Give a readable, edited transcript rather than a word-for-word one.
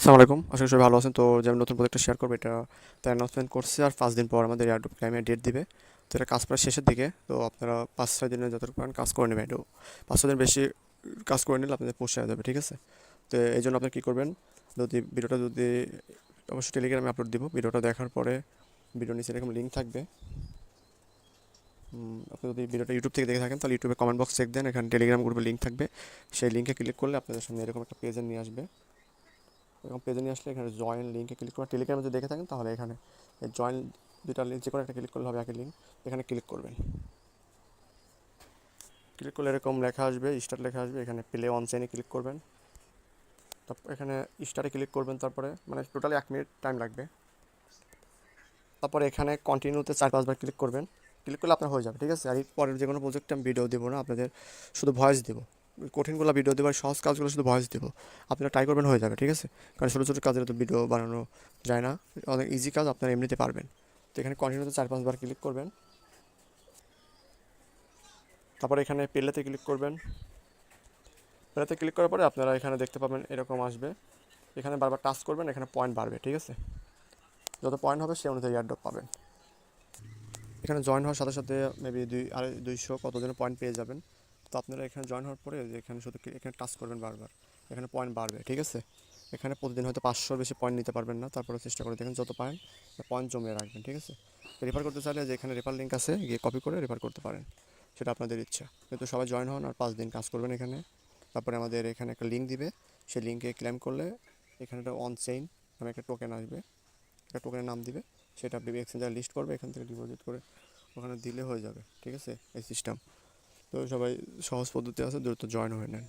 আসসালামু আলাইকুম। আশা করি সবাই ভালো আছেন। তো যে আমি নতুন প্রজেক্টটা শেয়ার করবো, এটা তার অ্যানাউন্সমেন্ট করছে আর 5 দিন পর আমাদের এয়ারড্রপ ক্লাইমের ডেট দিবে। তো এটা কাজ প্রায় শেষের দিকে। তো আপনারা 5-6 দিনের যতটুকু পারেন কাজ করে নেবেন। একটু 5-6 দিন বেশি কাজ করে নিলে আপনাদের পোষায় যাবে, ঠিক আছে? তো এই জন্য আপনি কী করবেন, ভিডিওটা অবশ্যই টেলিগ্রামে আপলোড দিব। ভিডিওটা দেখার পরে ভিডিওর নিচে এরকম লিঙ্ক থাকবে। আপনি যদি ভিডিওটা ইউটিউব থেকে দেখে থাকেন তাহলে ইউটিউবে কমেন্ট বক্স চেক দেন, এখানে টেলিগ্রাম গ্রুপের লিঙ্ক থাকবে। সেই লিঙ্কে ক্লিক করলে আপনাদের সামনে এরকম একটা পেজে নিয়ে আসবে। এরকম পেজে নিয়ে আসলে এখানে জয়েন লিঙ্কে ক্লিক করে, টেলিগ্রামে যদি দেখে থাকেন তাহলে এখানে জয়েন দুইটা লিঙ্ক যে কোনো একটা ক্লিক করলে হবে, একই লিঙ্ক। এখানে ক্লিক করবেন। ক্লিক করলে এরকম লেখা আসবে, স্টার্ট লেখা আসবে। এখানে প্লে অন চেইনে ক্লিক করবেন। তারপর এখানে স্টার্টে ক্লিক করবেন। তারপরে মানে টোটালি 1 মিনিট টাইম লাগবে। তারপরে এখানে কন্টিনিউতে 4-5 বার ক্লিক করবেন। ক্লিক করলে আপনার হয়ে যাবে, ঠিক আছে? আর এর পরের যে কোনো প্রজেক্টে আমি ভিডিও দেবো না, আপনাদের শুধু ভয়েস দেবো। কঠিনগুলো ভিডিও দেবো আর সহজ কাজগুলো শুধু ভয়েস দেবো। আপনারা ট্রাই করবেন, হয়ে যাবে, ঠিক আছে? কারণ ছোটো ছোটো কাজের তো ভিডিও বানানো যায় না। অনেক ইজি কাজ, আপনারা এমনিতে পারবেন। তো এখানে কন্টিনিউতে 4-5 বার ক্লিক করবেন। তারপরে এখানে প্লেতে ক্লিক করবেন। প্লেতে ক্লিক করার পরে আপনারা এখানে দেখতে পাবেন এরকম আসবে। এখানে বারবার টাচ করবেন, এখানে পয়েন্ট বাড়বে, ঠিক আছে? যত পয়েন্ট হবে সে অনুযায়ী এয়ারড্রপ পাবেন। এখানে জয়েন হওয়ার সাথে সাথে মেবি 200 কত যেন পয়েন্ট পেয়ে যাবেন। তো আপনারা এখানে জয়েন হওয়ার পরে যে এখানে শুধু এখানে টাচ করবেন বারবার, এখানে পয়েন্ট বাড়বে, ঠিক আছে? এখানে প্রতিদিন হয়তো 500-র বেশি পয়েন্ট নিতে পারবেন না, তারপরে চেষ্টা করে দেখেন যত পারেন পয়েন্ট জমিয়ে রাখবেন, ঠিক আছে? রেফার করতে চাইলে যে এখানে রেফার লিঙ্ক আছে, গিয়ে কপি করে রেফার করতে পারেন। সেটা আপনাদের ইচ্ছা। কিন্তু সবাই জয়েন হন আর 5 দিন কাজ করবেন এখানে। তারপরে আমাদের এখানে একটা লিঙ্ক দিবে। সেই লিঙ্কে ক্লেম করলে এখানে একটা অন চেইন নামে একটা টোকেন আসবে। একটা টোকেনের নাম দিবে। সেটা আপনি এক্সচেঞ্জারে লিস্ট করবে, এখান থেকে ডিপোজিট করে ওখানে দিলে হয়ে যাবে, ঠিক আছে? এই সিস্টেম। তো সবাই সহজ পদ্ধতি আছে, দ্রুত জয়েন হয়ে নেন।